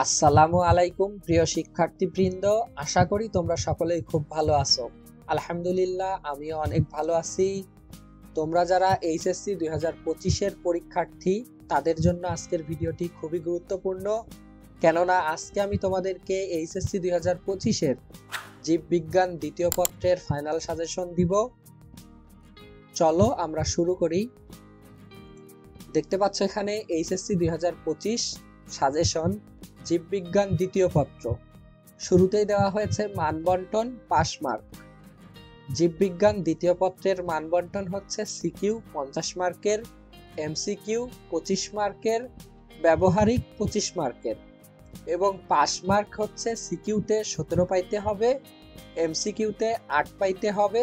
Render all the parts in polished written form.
আসসালামু আলাইকুম প্রিয় শিক্ষার্থীবৃন্দ, আশা করি তোমরা সকলেই খুব ভালো আছো। আলহামদুলিল্লাহ, আমিও অনেক ভালো আছি। তোমরা যারা এইচএসসি 2025-এর পরীক্ষার্থী, তাদের জন্য আজকের ভিডিওটি খুবই গুরুত্বপূর্ণ, কেননা আজকে আমি তোমাদেরকে এইচএসসি 2025-এর জীববিজ্ঞান দ্বিতীয় পত্রের ফাইনাল সাজেশন দিব। চলো আমরা শুরু করি। দেখতে পাচ্ছ এখানে এইচএসসি 2025 সাজেশন জীববিজ্ঞান দ্বিতীয় পত্র। শুরুতেই দেওয়া হয়েছে মানবন্টন পাস মার্ক। জীববিজ্ঞান দ্বিতীয় পত্রের মানবন্টন হচ্ছে সিকিউ 50 মার্কের, এমসিকিউ 25 মার্কের, ব্যবহারিক 25 মার্কের এবং পাস মার্ক হচ্ছে সিকিউতে 17 পাইতে হবে, এমসিকিউতে 8 পাইতে হবে,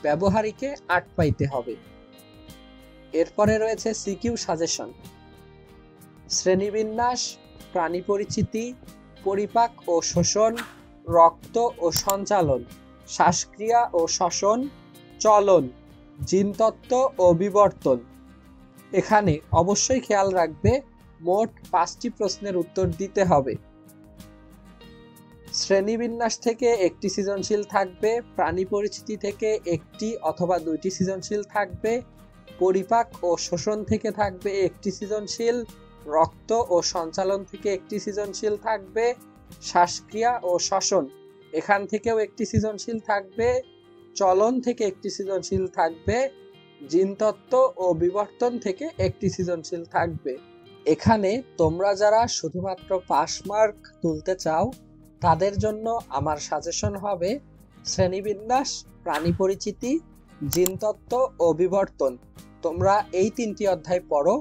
ব্যবহারিকে 8 পাইতে হবে। এরপরে রয়েছে সিকিউ সাজেশন। শ্রেণীবিন্যাস, প্রাণী পরিচিতি, পরিপাক ও শোষণ, রক্ত ও সঞ্চালন, শ্বাসক্রিয়া ও শ্বসন, চলন, জিনতত্ত্ব ও বিবর্তন। এখানে অবশ্যই খেয়াল রাখবে মোট 5টি প্রশ্নের উত্তর দিতে হবে। শ্রেণীবিন্যাস থেকে একটি সৃজনশীল থাকবে, প্রাণী পরিচিতি থেকে একটি অথবা 2টি সৃজনশীল থাকবে, পরিপাক ও শোষণ থেকে থাকবে একটি সৃজনশীল, রক্ত ও সঞ্চালন থেকে একটি সৃজনশীল থাকবে, শ্বাসক্রিয়া ও শ্বসন এখান থেকেও একটি সৃজনশীল থাকবে, চলন থেকে একটি সৃজনশীল থাকবে, জিনতত্ত্ব ও বিবর্তন থেকে একটি সৃজনশীল থাকবে। এখানে তোমরা যারা শুধুমাত্র পাস মার্ক তুলতে চাও, তাদের জন্য আমার সাজেশন হবে শ্রেণীবিন্যাস, প্রাণী পরিচিতি, জিনতত্ত্ব ও বিবর্তন। তোমরা এই 3টি অধ্যায় পড়ো,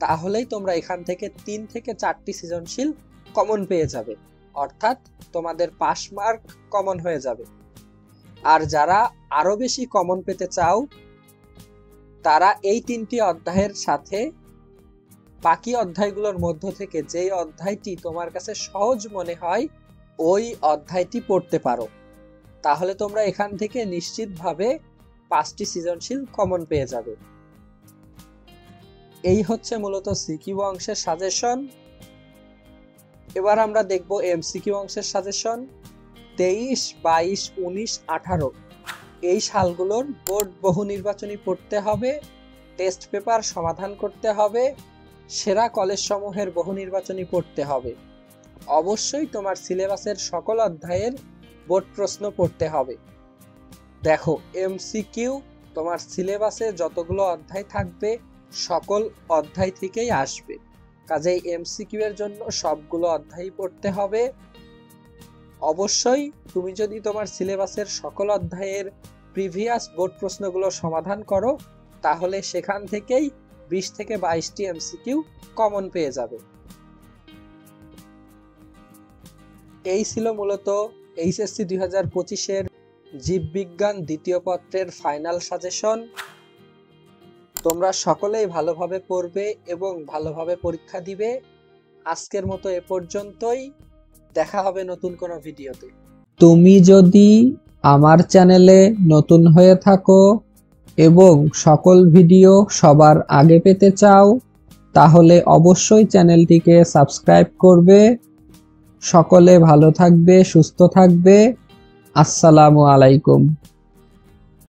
তাহলেই তোমরা এখান থেকে 3 থেকে 4টি সৃজনশীল কমন পেয়ে যাবে, অর্থাৎ তোমাদের পাস মার্ক কমন হয়ে যাবে। আর যারা আরো বেশি কমন পেতে চাও, তারা এই 3টি অধ্যায়ের সাথে বাকি অধ্যায়গুলোর মধ্য থেকে যেই অধ্যায়টি তোমার কাছে সহজ মনে হয় ওই অধ্যায়টি পড়তে পারো, তাহলে তোমরা এখান থেকে নিশ্চিতভাবে 5টি সৃজনশীল কমন পেয়ে যাবে। এই হচ্ছে মূলত সিকিউ অংশের সাজেশন। এবার আমরা দেখব এমসিকিউ অংশের সাজেশন। 23, 22, 19, 18 এই সালগুলোর বোর্ড বহু নির্বাচনী পড়তে হবে, টেস্ট পেপার সমাধান করতে হবে, সেরা কলেজ সমূহের বহু নির্বাচনী পড়তে হবে। অবশ্যই তোমার সিলেবাসের সকল অধ্যায়ের বোর্ড প্রশ্ন পড়তে হবে। দেখো, এমসিকিউ তোমার সিলেবাসে যতগুলো অধ্যায় থাকবে সকল অধ্যায় থেকেই আসবে, কাজেই এমসিকিউ এর জন্য সবগুলো অধ্যায় পড়তে হবে। অবশ্যই তুমি যদি তোমার সিলেবাসের সকল অধ্যায়ের প্রিভিয়াস বোর্ড প্রশ্নগুলো সমাধান করো, তাহলে সেখান থেকেই 20 থেকে 22টি এমসিকিউ কমন পেয়ে যাবে। এই ছিল মূলত এইচএসসি 2025-এর জীববিজ্ঞান দ্বিতীয় পত্রের ফাইনাল সাজেশন। তোমরা সকলেই ভালোভাবে পড়বে এবং ভালোভাবে পরীক্ষা দিবে। আজকের মতো এ পর্যন্তই, দেখা হবে নতুন কোনো ভিডিওতে। তুমি যদি আমার চ্যানেলে নতুন হয়ে থাকো এবং সকল ভিডিও সবার আগে পেতে চাও, তাহলে অবশ্যই চ্যানেলটিকে সাবস্ক্রাইব করবে। সকলে ভালো থাকবে, সুস্থ থাকবে। আসসালামু আলাইকুম।